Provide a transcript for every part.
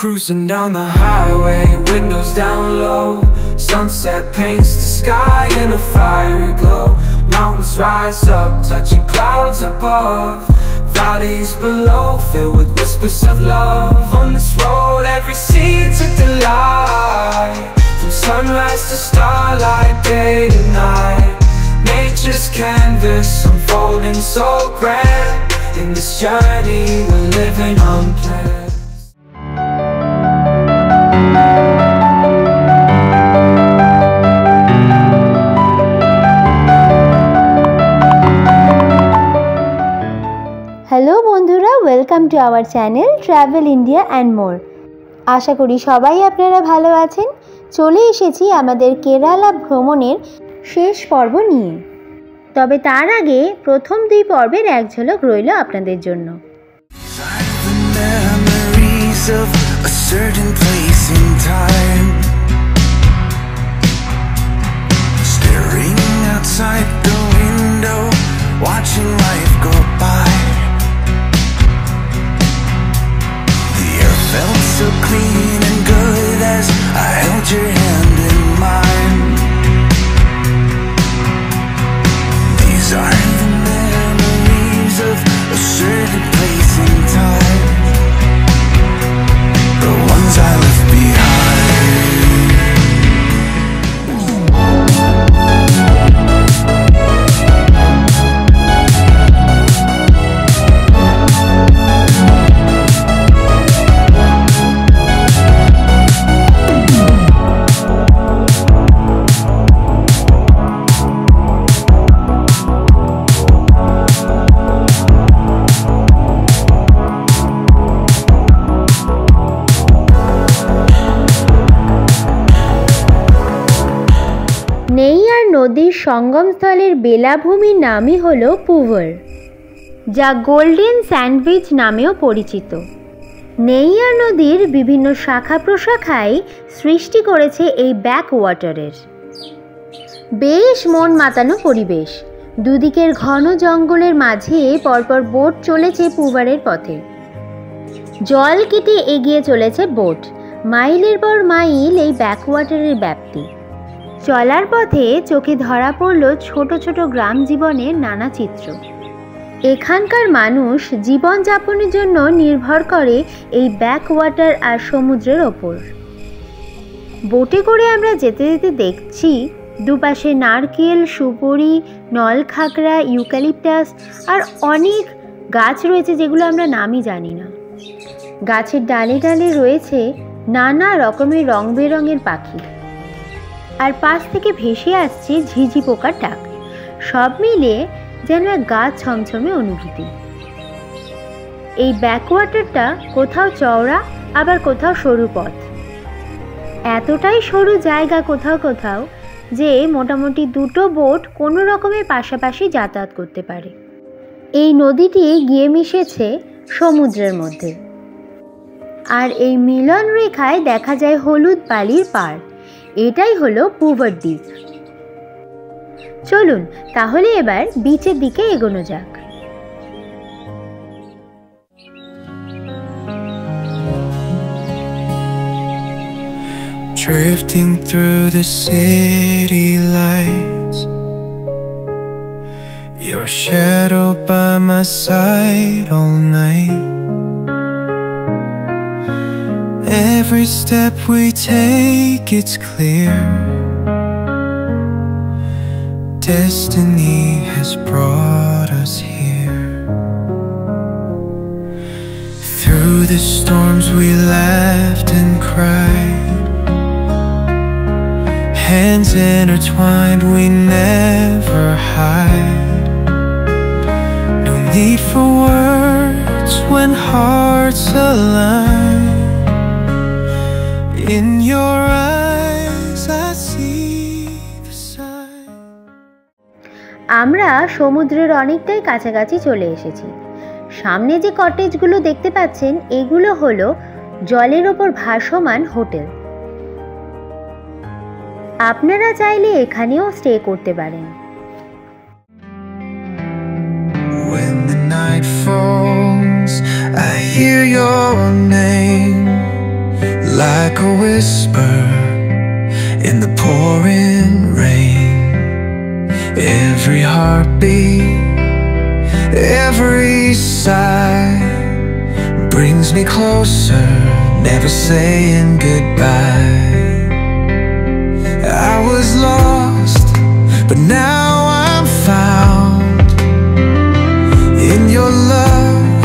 Cruising down the highway, windows down low. Sunset paints the sky in a fiery glow. Mountains rise up, touching clouds above. Valleys below, filled with whispers of love. On this road, every seed's a delight. From sunrise to starlight, day to night. Nature's canvas unfolding so grand. In this journey, we're living unplanned. Hello বন্ধুরা, welcome to our channel travel India and more. আশা করি সবাই আপনারা ভালো আছেন। চলে এসেছি আমাদের কেরালা ভ্রমণের শেষ পর্ব নিয়ে। তবে তার আগে প্রথম দুই পর্বের এক ঝলক রইল আপনাদের জন্য। Watching life go by, the air felt so clean and good as I held your hand in mine. These are the memories of a certain place in time, the ones I left behind. নেইয়ার নদীর সঙ্গমস্থলের বেলাভূমির নামই হল পুভার, যা golden sandwich নামেও পরিচিত। নেইয়ার নদীর বিভিন্ন শাখা প্রশাখায় সৃষ্টি করেছে এই ব্যাকওয়াটারের। বেশ মন মাতানো পরিবেশ। দুদিকের ঘন জঙ্গলের মাঝে পরপর বোট চলেছে পুভারের পথে। জল কেটে এগিয়ে চলেছে বোট। মাইলের পর মাইল এই ব্যাকওয়াটারের ব্যাপ্তি। চলার পথে চোখে ধরা পড়ল ছোট ছোট গ্রাম জীবনের নানা চিত্র। এখানকার মানুষ জীবনযাপনের জন্য নির্ভর করে এই ব্যাকওয়াটার আর সমুদ্রের ওপর। বোটে করে আমরা যেতে যেতে দেখছি দুপাশে নারকেল, সুপুরি, নলখাগড়া, ইউক্যালিপটাস আর অনেক গাছ রয়েছে যেগুলো আমরা নামই জানি না। গাছের ডালে ডালে রয়েছে নানা রকমের রং বেরঙের পাখি, আর পাশ থেকে ভেসে আসছে ঝিঝি পোকার ডাক। সব মিলে যেন এক গা ছমছমে অনুভূতি। এই ব্যাকওয়াটারটা কোথাও চওড়া, আবার কোথাও সরু পথ। এতটাই সরু জায়গা কোথাও কোথাও যে মোটামুটি দুটো বোট কোনো রকমের পাশাপাশি যাতায়াত করতে পারে। এই নদীটি গিয়ে মিশেছে সমুদ্রের মধ্যে, আর এই মিলন রেখায় দেখা যায় হলুদ বালির পাড়। এটাই হলো পুভার দ্বীপ। চলুন তাহলে এবার বিচের দিকে এগোনো যাক। Drifting through the city lights, your shadow by my side all night. Every step we take, it's clear. Destiny has brought us here. Through the storms we laughed and cried, hands intertwined, we never hide. No need for words when hearts align. In your eyes I see the sign. আমরা সমুদ্রের অনেকটাই কাছাকাছি চলে এসেছি। সামনে যে কটেজগুলো দেখতে পাচ্ছেন এগুলো হলো জলের ওপর ভাসমান হোটেল। আপনারা চাইলে এখানেও স্টে করতে পারেন। When the night falls, I hear your name. like a whisper in the pouring rain. Every heartbeat, every sigh brings me closer, never saying goodbye. I was lost, but now I'm found. In your love,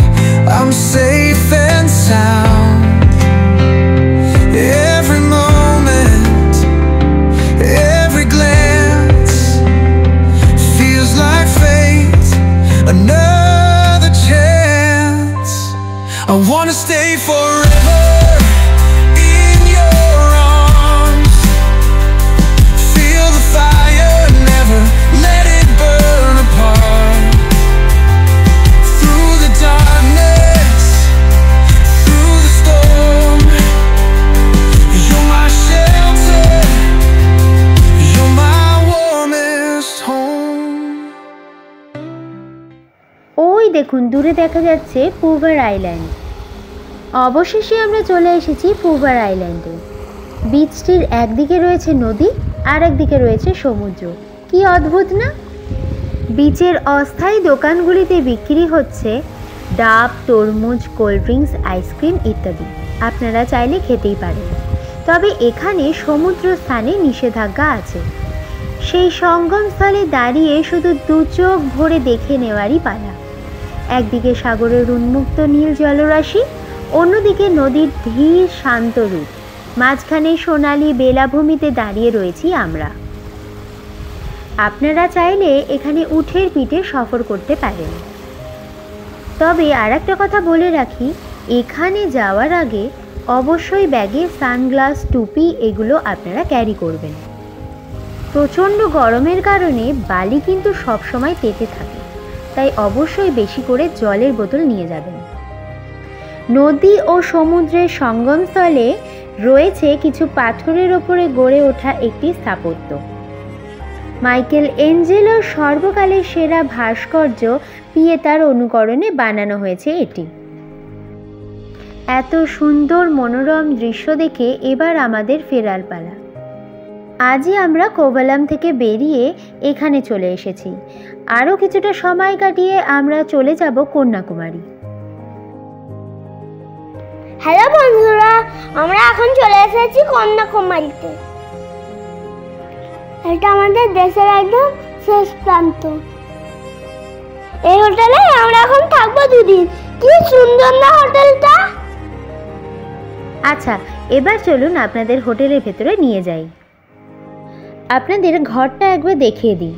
I'm safe and sound. Every moment, every glance feels like fate, another chance. I wanna stay forever in your arms. Feel the fire, never let it burn apart. Through the darkness, through the storm, you're my shelter, you're my warmest home. ওই দেখুন দূরে দেখা যাচ্ছে পুভার island. অবশেষে আমরা চলে এসেছি পুভার আইল্যান্ডে। বিচটির একদিকে রয়েছে নদী আর একদিকে রয়েছে সমুদ্র। কি অদ্ভুত না? বিচের অস্থায়ী দোকানগুলিতে বিক্রি হচ্ছে ডাব, তরমুজ, কোল্ড ড্রিঙ্কস, আইসক্রিম ইত্যাদি। আপনারা চাইলে খেতেই পারেন। তবে এখানে সমুদ্র স্থানে নিষেধাজ্ঞা আছে। সেই সঙ্গমস্থলে দাঁড়িয়ে শুধু দু চোখ ভরে দেখে নেওয়ারই পালা। একদিকে সাগরের উন্মুক্ত নীল জলরাশি, অন্যদিকে নদীর ধীর শান্ত রূপ। মাঝখানে সোনালি বেলাভূমিতে দাঁড়িয়ে রয়েছি আমরা। আপনারা চাইলে এখানে উটের পিঠে সফর করতে পারেন। তবে আর একটা কথা বলে রাখি, এখানে যাওয়ার আগে অবশ্যই ব্যাগে সানগ্লাস, টুপি এগুলো আপনারা ক্যারি করবেন। প্রচণ্ড গরমের কারণে বালি কিন্তু সবসময় তেতে থাকে, তাই অবশ্যই বেশি করে জলের বোতল নিয়ে যাবেন। নদী ও সমুদ্রের সঙ্গমস্থলে রয়েছে কিছু পাথরের ওপরে গড়ে ওঠা একটি স্থাপত্য। মাইকেল এঞ্জেলোর সর্বকালের সেরা ভাস্কর্য পিয়েতার অনুকরণে বানানো হয়েছে এটি। এত সুন্দর মনোরম দৃশ্য দেখে এবার আমাদের ফেরার পালা। আজই আমরা কোভালাম থেকে বেরিয়ে এখানে চলে এসেছি। আরও কিছুটা সময় কাটিয়ে আমরা চলে যাব কন্যাকুমারী। হ্যালো বন্ধুরা, আমরা এখন চলে এসেছি কন্যাকুমারীতে। এটা আমাদের দেশের একদম শেষ প্রান্ত। এই হোটেলে আমরা এখন থাকবো 2 দিন। কি সুন্দর না হোটেলটা! আচ্ছা, এবার চলুন আপনাদের হোটেলের ভেতরে নিয়ে যাই। আপনাদের ঘরটা একবার দেখিয়ে দিই।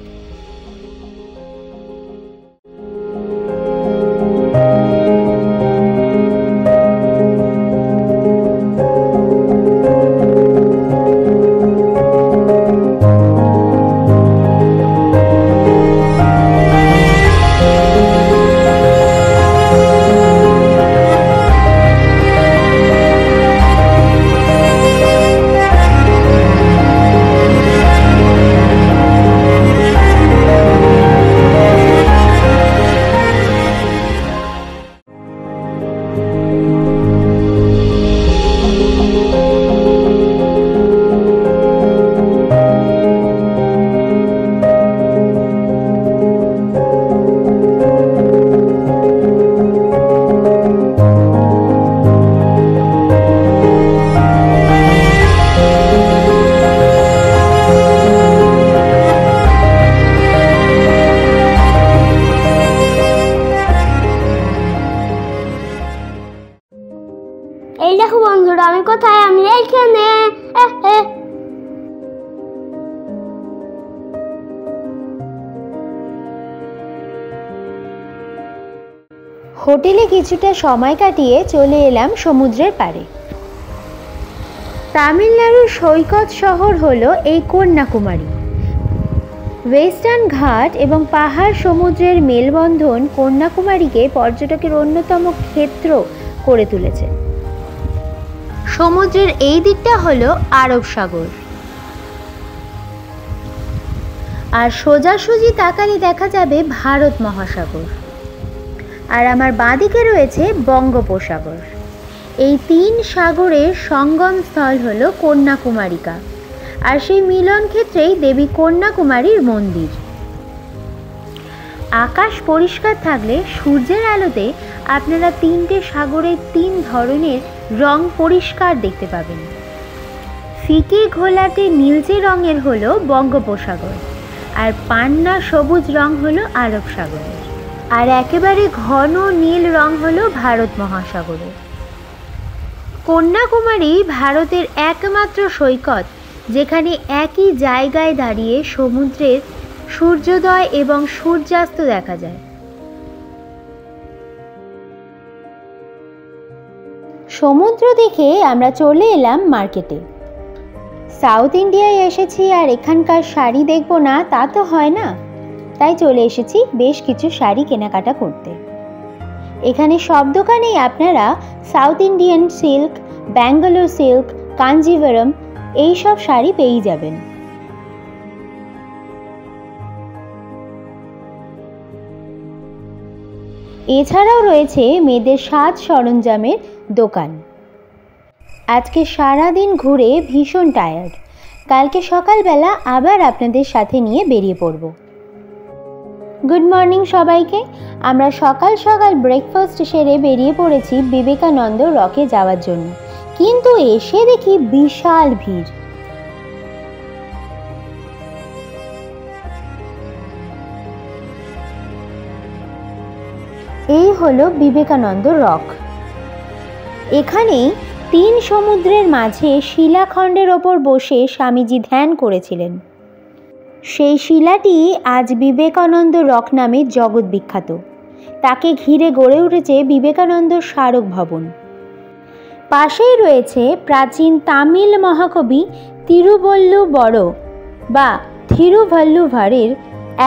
এই দেখো বন্ধুরা, আমি কোথায়? আমি এইখানে। হোটেলে কিছুটা সময় কাটিয়ে চলে এলাম সমুদ্রের পাড়ে। তামিলনাড়ুর সৈকত শহর হলো এই কন্যাকুমারী। ওয়েস্টার্ন ঘাট এবং পাহাড় সমুদ্রের মেলবন্ধন কন্যাকুমারীকে পর্যটকের অন্যতম ক্ষেত্র করে তুলেছে। সমুদ্রের এই দিকটা হলো আরব সাগর, আর সোজাসুজি তাকালে দেখা যাবে ভারত মহাসাগর, আর আমার বাঁদিকে রয়েছে বঙ্গোপসাগর। এই 3 সাগরের সঙ্গমস্থল হল কন্যাকুমারিকা, আর সেই মিলন ক্ষেত্রেই দেবী কন্যাকুমারীর মন্দির। আকাশ পরিষ্কার থাকলে সূর্যের আলোতে আপনারা 3টে সাগরের 3 ধরনের রং পরিষ্কার দেখতে পাবেন। ফিকে ঘোলাটে নীলচে রঙের হলো বঙ্গোপসাগর, আর পান্না সবুজ রং হলো আরব সাগরের, আর একেবারে ঘন নীল রং হলো ভারত মহাসাগরের। কন্যাকুমারী ভারতের একমাত্র সৈকত যেখানে একই জায়গায় দাঁড়িয়ে সমুদ্রের সূর্যোদয় এবং সূর্যাস্ত দেখা যায়। সমুদ্র দেখে আমরা চলে এলাম মার্কেটে। সাউথ ইন্ডিয়ায় এসেছি আর এখানকার শাড়ি দেখব না তা তো হয় না, তাই চলে এসেছি বেশ কিছু শাড়ি কেনাকাটা করতে। এখানে সব দোকানেই আপনারা south Indian silk, Bangalore silk, Kanjivaram এইসব শাড়ি পেয়ে যাবেন। এছাড়াও রয়েছে মেয়েদের সাজ সরঞ্জামের দোকান। আজকে সারা দিন ঘুরে ভীষণ টায়ার্ড, কালকে সকালবেলা আবার আপনাদের সাথে নিয়ে বেরিয়ে পড়ব। গুড মর্নিং সবাইকে। আমরা সকাল সকাল ব্রেকফাস্ট সেরে বেরিয়ে পড়েছি বিবেকানন্দ রকে যাওয়ার জন্য, কিন্তু এসে দেখি বিশাল ভিড়। এই হলো বিবেকানন্দ রক। এখানে 3 সমুদ্রের মাঝে শিলাখণ্ডের ওপর বসে স্বামীজি ধ্যান করেছিলেন। সেই শিলাটি আজ বিবেকানন্দ রক নামে জগৎ বিখ্যাত। তাকে ঘিরে গড়ে উঠেছে বিবেকানন্দ স্মারক ভবন। পাশেই রয়েছে প্রাচীন তামিল মহাকবি তিরুবল্লুবর বা থিরুভাল্লুভারের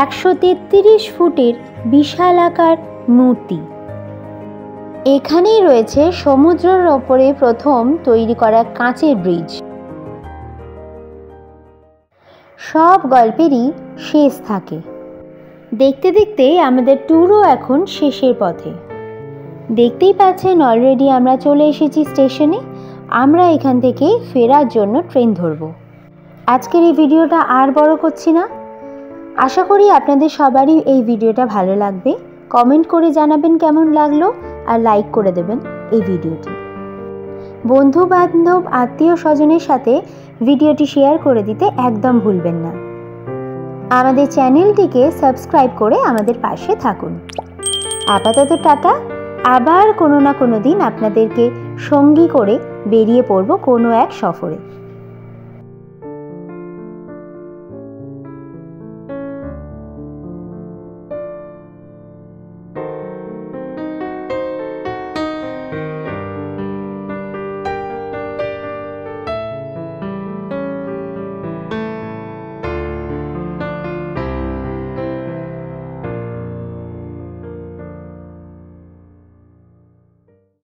133 ফুটের বিশালাকার মূর্তি। এখানেই রয়েছে সমুদ্রের ওপরে প্রথম তৈরি করা কাঁচের ব্রিজ। সব গল্পেরই শেষ থাকে। দেখতে দেখতে আমাদের ট্যুরও এখন শেষের পথে। দেখতেই পাচ্ছেন অলরেডি আমরা চলে এসেছি স্টেশনে। আমরা এখান থেকে ফেরার জন্য ট্রেন ধরব। আজকের এই ভিডিওটা আর বড় করছি না। আশা করি আপনাদের সবারই এই ভিডিওটা ভালো লাগবে। কমেন্ট করে জানাবেন কেমন লাগলো, আর লাইক করে দেবেন এই ভিডিওটি। বন্ধু বান্ধব আত্মীয় স্বজনের সাথে ভিডিওটি শেয়ার করে দিতে একদম ভুলবেন না। আমাদের চ্যানেলটিকে সাবস্ক্রাইব করে আমাদের পাশে থাকুন। আপাতত টাটা। আবার কোনো না কোনো দিন আপনাদেরকে সঙ্গী করে বেরিয়ে পড়ব কোনো এক সফরে।